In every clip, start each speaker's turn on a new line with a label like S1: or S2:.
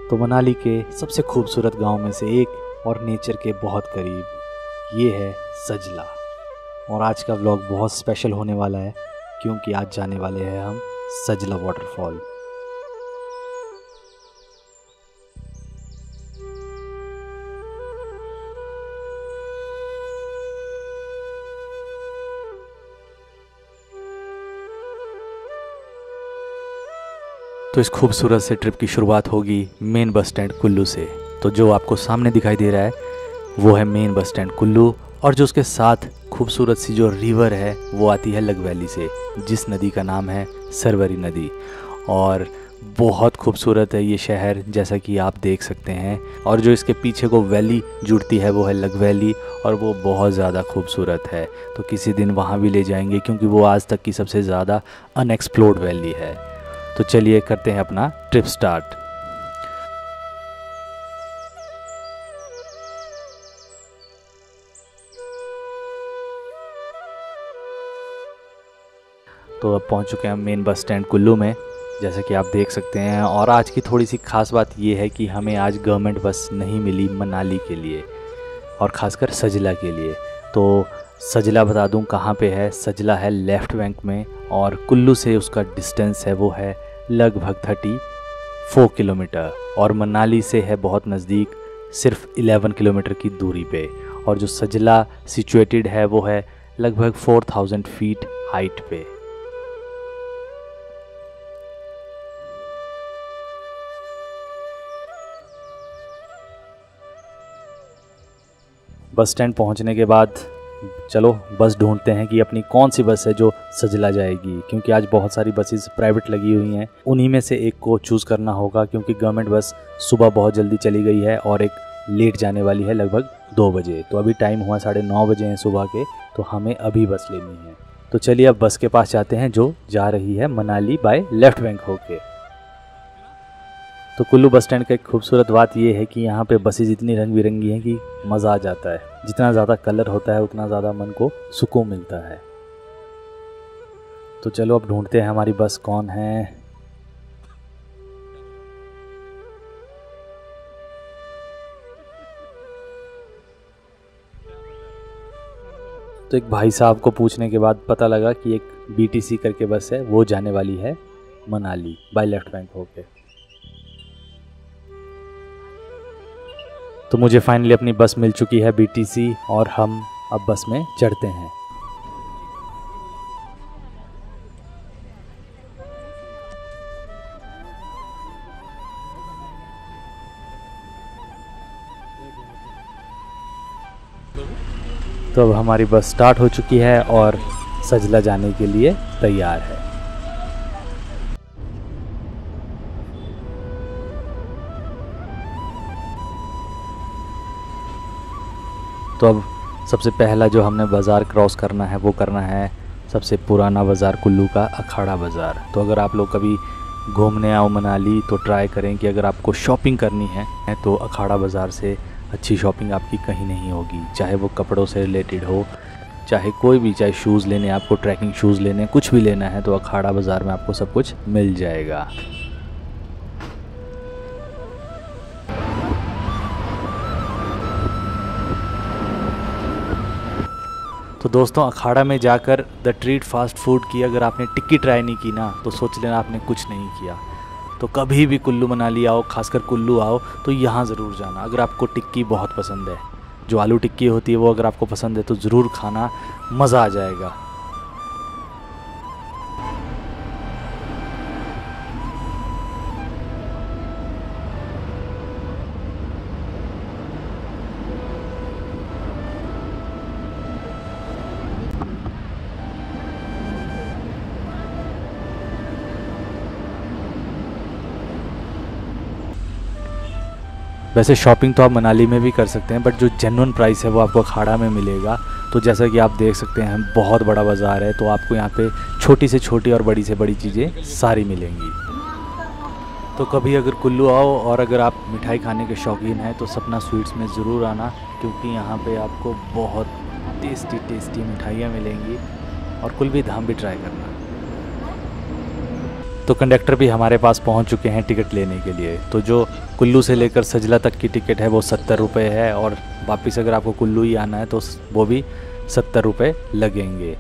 S1: तो मनाली के सबसे खूबसूरत गांव में से एक और नेचर के बहुत करीब ये है सजला। और आज का व्लॉग बहुत स्पेशल होने वाला है क्योंकि आज जाने वाले हैं हम सजला वाटरफॉल। तो इस खूबसूरत से ट्रिप की शुरुआत होगी मेन बस स्टैंड कुल्लू से। तो जो आपको सामने दिखाई दे रहा है वो है मेन बस स्टैंड कुल्लू, और जो उसके साथ खूबसूरत सी जो रिवर है वो आती है लग वैली से, जिस नदी का नाम है सरवरी नदी। और बहुत खूबसूरत है ये शहर, जैसा कि आप देख सकते हैं। और जो इसके पीछे को वैली जुड़ती है वो है लग वैली, और वो बहुत ज़्यादा खूबसूरत है। तो किसी दिन वहाँ भी ले जाएंगे क्योंकि वो आज तक की सबसे ज़्यादा अनएक्सप्लोर्ड वैली है। तो चलिए करते हैं अपना ट्रिप स्टार्ट। तो अब पहुंच चुके हैं हम मेन बस स्टैंड कुल्लू में, जैसे कि आप देख सकते हैं। और आज की थोड़ी सी खास बात ये है कि हमें आज गवर्नमेंट बस नहीं मिली मनाली के लिए, और ख़ासकर सजला के लिए। तो सजला बता दूं कहाँ पे है। सजला है लेफ़्ट बैंक में, और कुल्लू से उसका डिस्टेंस है वो है लगभग 34 किलोमीटर, और मनाली से है बहुत नज़दीक, सिर्फ 11 किलोमीटर की दूरी पे। और जो सजला सिचुएटेड है वो है लगभग 4000 फीट हाइट पे। बस स्टैंड पहुंचने के बाद चलो बस ढूंढते हैं कि अपनी कौन सी बस है जो सजला जाएगी, क्योंकि आज बहुत सारी बसेस प्राइवेट लगी हुई हैं। उन्हीं में से एक को चूज़ करना होगा, क्योंकि गवर्नमेंट बस सुबह बहुत जल्दी चली गई है और एक लेट जाने वाली है लगभग 2 बजे। तो अभी टाइम हुआ 9:30 बजे हैं सुबह के, तो हमें अभी बस लेनी है। तो चलिए अब बस के पास जाते हैं जो जा रही है मनाली बाय लेफ्ट बैंक होके। तो कुल्लू बस स्टैंड का एक खूबसूरत बात यह है कि यहाँ पे बसेज इतनी रंग बिरंगी हैं कि मज़ा आ जाता है। जितना ज़्यादा कलर होता है उतना ज़्यादा मन को सुकून मिलता है। तो चलो अब ढूंढते हैं हमारी बस कौन है। तो एक भाई साहब को पूछने के बाद पता लगा कि एक BTC करके बस है, वो जाने वाली है मनाली बाय लेफ्ट बैंक होके। तो मुझे फाइनली अपनी बस मिल चुकी है BTC, और हम अब बस में चढ़ते हैं। तो अब हमारी बस स्टार्ट हो चुकी है और सजला जाने के लिए तैयार है। तो अब सबसे पहला जो हमने बाज़ार क्रॉस करना है वो करना है सबसे पुराना बाज़ार कुल्लू का, अखाड़ा बाज़ार। तो अगर आप लोग कभी घूमने आओ मनाली तो ट्राई करें कि अगर आपको शॉपिंग करनी है तो अखाड़ा बाज़ार से अच्छी शॉपिंग आपकी कहीं नहीं होगी। चाहे वो कपड़ों से रिलेटेड हो, चाहे कोई भी, चाहे शूज़ लेने, आपको ट्रैकिंग शूज़ लेने, कुछ भी लेना है तो अखाड़ा बाज़ार में आपको सब कुछ मिल जाएगा। तो दोस्तों अखाड़ा में जाकर द ट्रीट फास्ट फूड की अगर आपने टिक्की ट्राई नहीं की ना तो सोच लेना आपने कुछ नहीं किया। तो कभी भी कुल्लू मनाली आओ, खासकर कुल्लू आओ तो यहाँ ज़रूर जाना। अगर आपको टिक्की बहुत पसंद है, जो आलू टिक्की होती है वो अगर आपको पसंद है तो ज़रूर खाना, मज़ा आ जाएगा। वैसे शॉपिंग तो आप मनाली में भी कर सकते हैं, बट जो जेन्युइन प्राइस है वो आपको अखाड़ा में मिलेगा। तो जैसा कि आप देख सकते हैं बहुत बड़ा बाज़ार है, तो आपको यहाँ पे छोटी से छोटी और बड़ी से बड़ी चीज़ें सारी मिलेंगी। तो कभी अगर कुल्लू आओ और अगर आप मिठाई खाने के शौकीन हैं तो सपना स्वीट्स में ज़रूर आना, क्योंकि यहाँ पे आपको बहुत टेस्टी मिठाइयाँ मिलेंगी। और कुल्वी धाम भी ट्राई करना। तो कंडक्टर भी हमारे पास पहुंच चुके हैं टिकट लेने के लिए। तो जो कुल्लू से लेकर सजला तक की टिकट है वो 70 रुपये है, और वापस अगर आपको कुल्लू ही आना है तो वो भी 70 रुपये लगेंगे।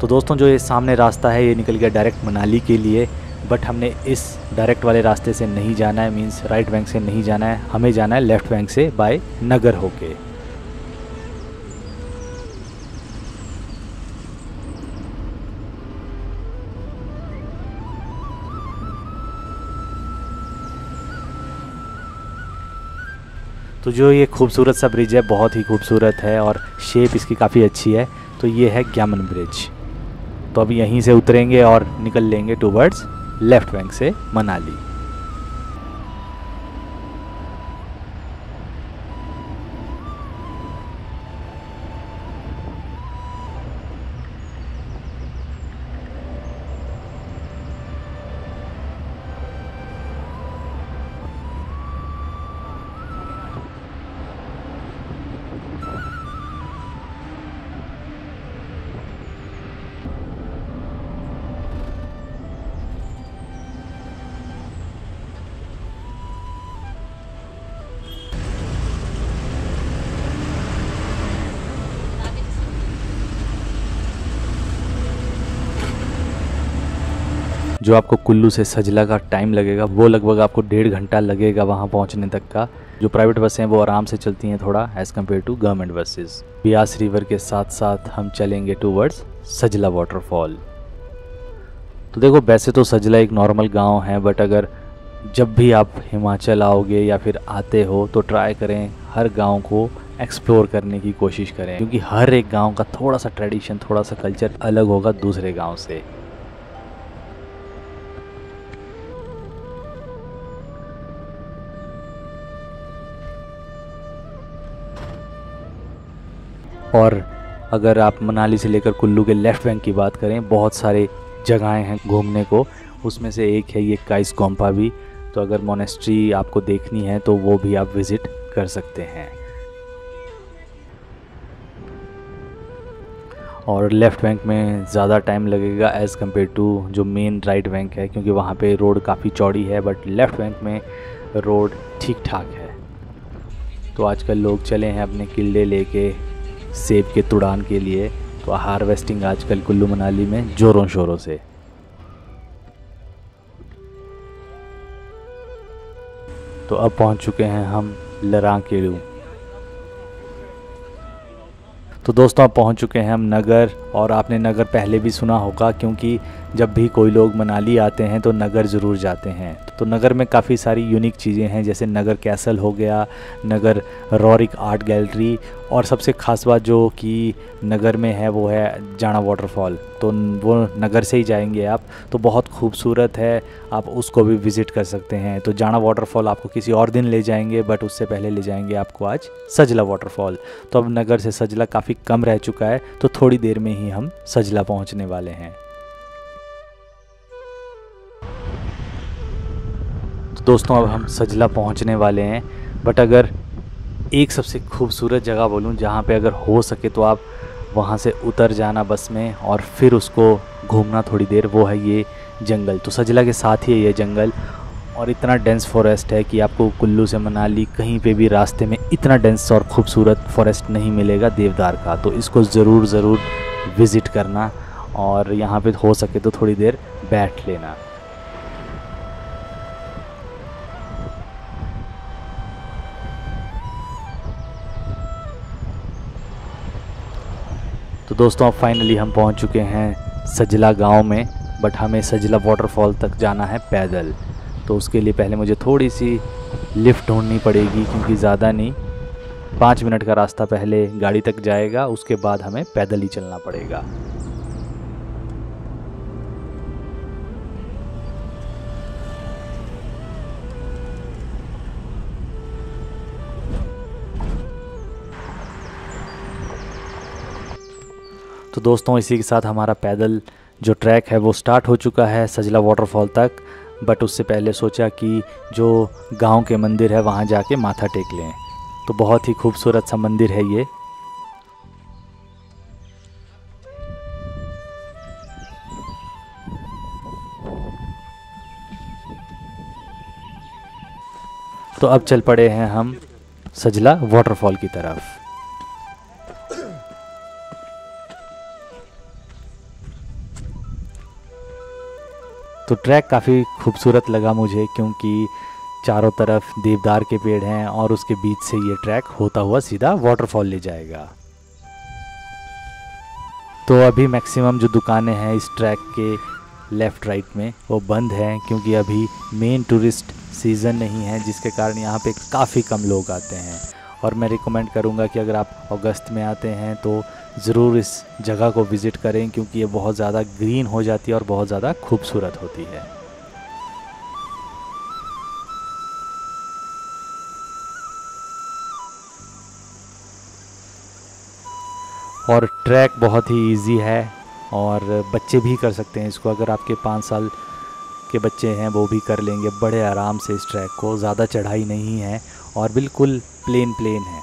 S1: तो दोस्तों जो ये सामने रास्ता है ये निकल गया डायरेक्ट मनाली के लिए, बट हमने इस डायरेक्ट वाले रास्ते से नहीं जाना है, मींस राइट बैंक से नहीं जाना है, हमें जाना है लेफ़्ट बैंक से बाय नगर होके। तो जो ये खूबसूरत सा ब्रिज है बहुत ही खूबसूरत है और शेप इसकी काफ़ी अच्छी है। तो ये है ग्यामन ब्रिज। तो अभी यहीं से उतरेंगे और निकल लेंगे टूवर्ड्स लेफ़्ट बैंक से मनाली। जो आपको कुल्लू से सजला का टाइम लगेगा वो लगभग आपको 1.5 घंटा लगेगा वहाँ पहुँचने तक का। जो प्राइवेट बसें हैं वो आराम से चलती हैं थोड़ा as compare to government buses. Beas river के साथ साथ हम चलेंगे टूवर्ड्स सजला वाटरफॉल। तो देखो वैसे तो सजला एक नॉर्मल गांव है, बट अगर जब भी आप हिमाचल आओगे या फिर आते हो तो ट्राई करें हर गांव को एक्सप्लोर करने की कोशिश करें, क्योंकि हर एक गांव का थोड़ा सा ट्रेडिशन, थोड़ा सा कल्चर अलग होगा दूसरे गांव से। और अगर आप मनाली से लेकर कुल्लू के लेफ़्ट बैंक की बात करें, बहुत सारे जगहें हैं घूमने को। उसमें से एक है ये काइस गोम्पा भी। तो अगर मोनेस्ट्री आपको देखनी है तो वो भी आप विज़िट कर सकते हैं। और लेफ़्ट बैंक में ज़्यादा टाइम लगेगा एज़ कम्पेयर टू जो मेन राइट बैंक है, क्योंकि वहाँ पे रोड काफ़ी चौड़ी है, बट लेफ़्ट बैंक में रोड ठीक ठाक है। तो आजकल लोग चले हैं अपने किले लेके सेब के तुड़ान के लिए। तो हार्वेस्टिंग आजकल कुल्लू मनाली में ज़ोरों शोरों से। तो अब पहुंच चुके हैं हम लरांकेड़ू। तो दोस्तों अब पहुंच चुके हैं हम नगर। और आपने नगर पहले भी सुना होगा, क्योंकि जब भी कोई लोग मनाली आते हैं तो नगर ज़रूर जाते हैं। तो नगर में काफ़ी सारी यूनिक चीज़ें हैं, जैसे नगर कैसल हो गया, नगर रॉरिक आर्ट गैलरी, और सबसे ख़ास बात जो कि नगर में है वो है जाना वाटरफॉल। तो वो नगर से ही जाएंगे आप, तो बहुत खूबसूरत है, आप उसको भी विज़िट कर सकते हैं। तो जाना वाटरफॉल आपको किसी और दिन ले जाएंगे, बट उससे पहले ले जाएंगे आपको आज सजला वाटरफॉल। तो अब नगर से सजला काफ़ी कम रह चुका है, तो थोड़ी देर में ही हम सजला पहुंचने वाले हैं। तो दोस्तों अब हम सजला पहुंचने वाले हैं, बट अगर एक सबसे खूबसूरत जगह बोलूं जहां पे अगर हो सके तो आप वहां से उतर जाना बस में और फिर उसको घूमना थोड़ी देर, वो है ये जंगल। तो सजला के साथ ही है ये जंगल, और इतना डेंस फॉरेस्ट है कि आपको कुल्लू से मनाली कहीं पे भी रास्ते में इतना डेंस और ख़ूबसूरत फॉरेस्ट नहीं मिलेगा देवदार का। तो इसको ज़रूर विज़िट करना, और यहाँ पे हो सके तो थोड़ी देर बैठ लेना। तो दोस्तों अब फाइनली हम पहुंच चुके हैं सजला गांव में, बट हमें सजला वाटरफॉल तक जाना है पैदल। तो उसके लिए पहले मुझे थोड़ी सी लिफ्ट ढूंढनी पड़ेगी, क्योंकि ज़्यादा नहीं, 5 मिनट का रास्ता पहले गाड़ी तक जाएगा, उसके बाद हमें पैदल ही चलना पड़ेगा। तो दोस्तों इसी के साथ हमारा पैदल जो ट्रैक है वो स्टार्ट हो चुका है सजला वाटरफॉल तक, बट उससे पहले सोचा कि जो गांव के मंदिर है वहाँ जाके माथा टेक लें। तो बहुत ही खूबसूरत सा मंदिर है ये। तो अब चल पड़े हैं हम सजला वाटरफॉल की तरफ। तो ट्रैक काफ़ी खूबसूरत लगा मुझे, क्योंकि चारों तरफ देवदार के पेड़ हैं और उसके बीच से ये ट्रैक होता हुआ सीधा वाटरफॉल ले जाएगा। तो अभी मैक्सिमम जो दुकानें हैं इस ट्रैक के लेफ़्ट राइट में वो बंद हैं, क्योंकि अभी मेन टूरिस्ट सीज़न नहीं है, जिसके कारण यहाँ पे काफ़ी कम लोग आते हैं। और मैं रिकमेंड करूँगा कि अगर आप अगस्त में आते हैं तो ज़रूर इस जगह को विज़िट करें, क्योंकि ये बहुत ज़्यादा ग्रीन हो जाती है और बहुत ज़्यादा खूबसूरत होती है। और ट्रैक बहुत ही इजी है और बच्चे भी कर सकते हैं इसको। अगर आपके 5 साल के बच्चे हैं वो भी कर लेंगे बड़े आराम से इस ट्रैक को। ज़्यादा चढ़ाई नहीं है और बिल्कुल प्लेन है।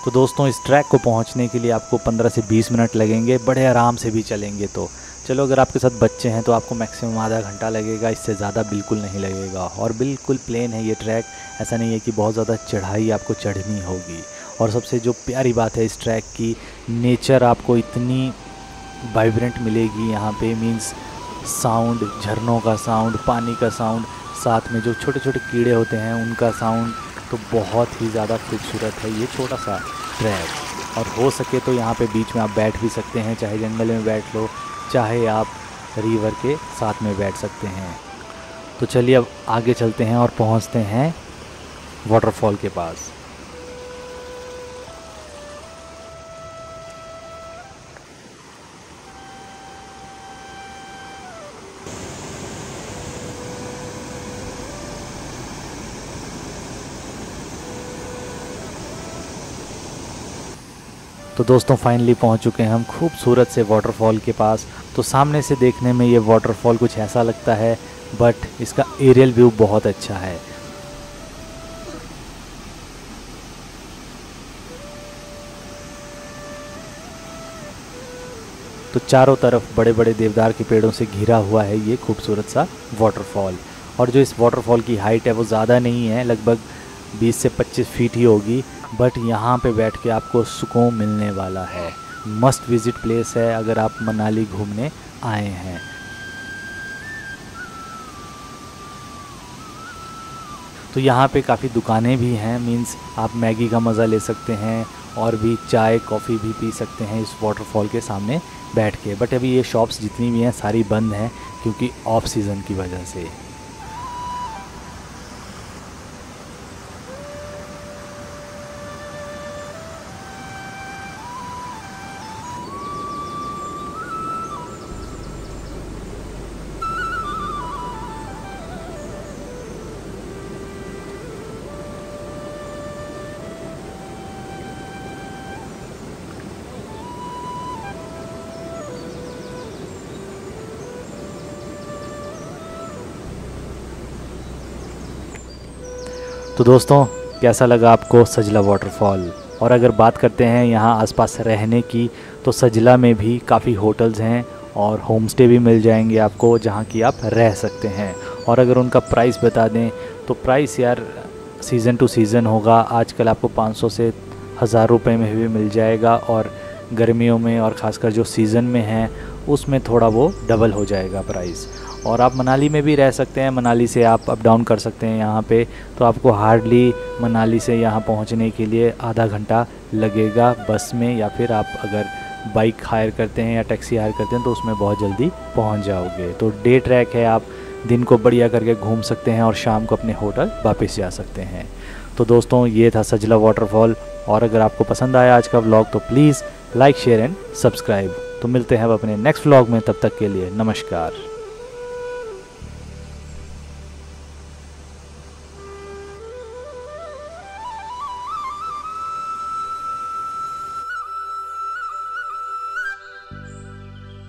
S1: तो दोस्तों इस ट्रैक को पहुंचने के लिए आपको 15 से 20 मिनट लगेंगे, बड़े आराम से भी चलेंगे तो। चलो अगर आपके साथ बच्चे हैं तो आपको मैक्सिमम आधा घंटा लगेगा, इससे ज़्यादा बिल्कुल नहीं लगेगा। और बिल्कुल प्लेन है ये ट्रैक, ऐसा नहीं है कि बहुत ज़्यादा चढ़ाई आपको चढ़नी होगी। और सबसे जो प्यारी बात है इस ट्रैक की, नेचर आपको इतनी वाइब्रेंट मिलेगी यहाँ पे। मींस साउंड, झरनों का साउंड, पानी का साउंड, साथ में जो छोटे छोटे कीड़े होते हैं उनका साउंड, तो बहुत ही ज़्यादा खूबसूरत है ये छोटा सा ट्रैक। और हो सके तो यहाँ पे बीच में आप बैठ भी सकते हैं, चाहे जंगल में बैठ लो, चाहे आप रिवर के साथ में बैठ सकते हैं। तो चलिए अब आगे चलते हैं और पहुँचते हैं वाटरफॉल के पास। तो दोस्तों फाइनली पहुंच चुके हैं हम खूबसूरत से वाटरफॉल के पास। तो सामने से देखने में ये वाटरफॉल कुछ ऐसा लगता है, बट इसका एरियल व्यू बहुत अच्छा है। तो चारों तरफ बड़े बड़े देवदार के पेड़ों से घिरा हुआ है ये खूबसूरत सा वाटरफॉल। और जो इस वाटरफॉल की हाइट है वो ज़्यादा नहीं है, लगभग 20 से 25 फीट ही होगी, बट यहाँ पे बैठ के आपको सुकून मिलने वाला है। मस्ट विज़िट प्लेस है अगर आप मनाली घूमने आए हैं। तो यहाँ पे काफ़ी दुकानें भी हैं, मींस आप मैगी का मज़ा ले सकते हैं और भी चाय कॉफ़ी भी पी सकते हैं इस वाटरफॉल के सामने बैठ के। बट अभी ये शॉप्स जितनी भी हैं सारी बंद हैं, क्योंकि ऑफ सीज़न की वजह से। तो दोस्तों कैसा लगा आपको सजला वाटरफॉल? और अगर बात करते हैं यहाँ आसपास रहने की, तो सजला में भी काफ़ी होटल्स हैं और होम स्टे भी मिल जाएंगे आपको, जहाँ की आप रह सकते हैं। और अगर उनका प्राइस बता दें तो प्राइस यार सीज़न टू सीज़न होगा। आजकल आपको 500 से 1000 रुपये में भी मिल जाएगा, और गर्मियों में और ख़ासकर जो सीज़न में है उसमें थोड़ा वो डबल हो जाएगा प्राइस। और आप मनाली में भी रह सकते हैं, मनाली से आप अप डाउन कर सकते हैं यहाँ पे। तो आपको हार्डली मनाली से यहाँ पहुँचने के लिए आधा घंटा लगेगा बस में, या फिर आप अगर बाइक हायर करते हैं या टैक्सी हायर करते हैं तो उसमें बहुत जल्दी पहुँच जाओगे। तो डे ट्रैक है, आप दिन को बढ़िया करके घूम सकते हैं और शाम को अपने होटल वापस जा सकते हैं। तो दोस्तों ये था सजला वाटरफॉल, और अगर आपको पसंद आया आज का व्लॉग तो please like share and subscribe. तो मिलते हैं अब अपने नेक्स्ट व्लॉग में, तब तक के लिए नमस्कार।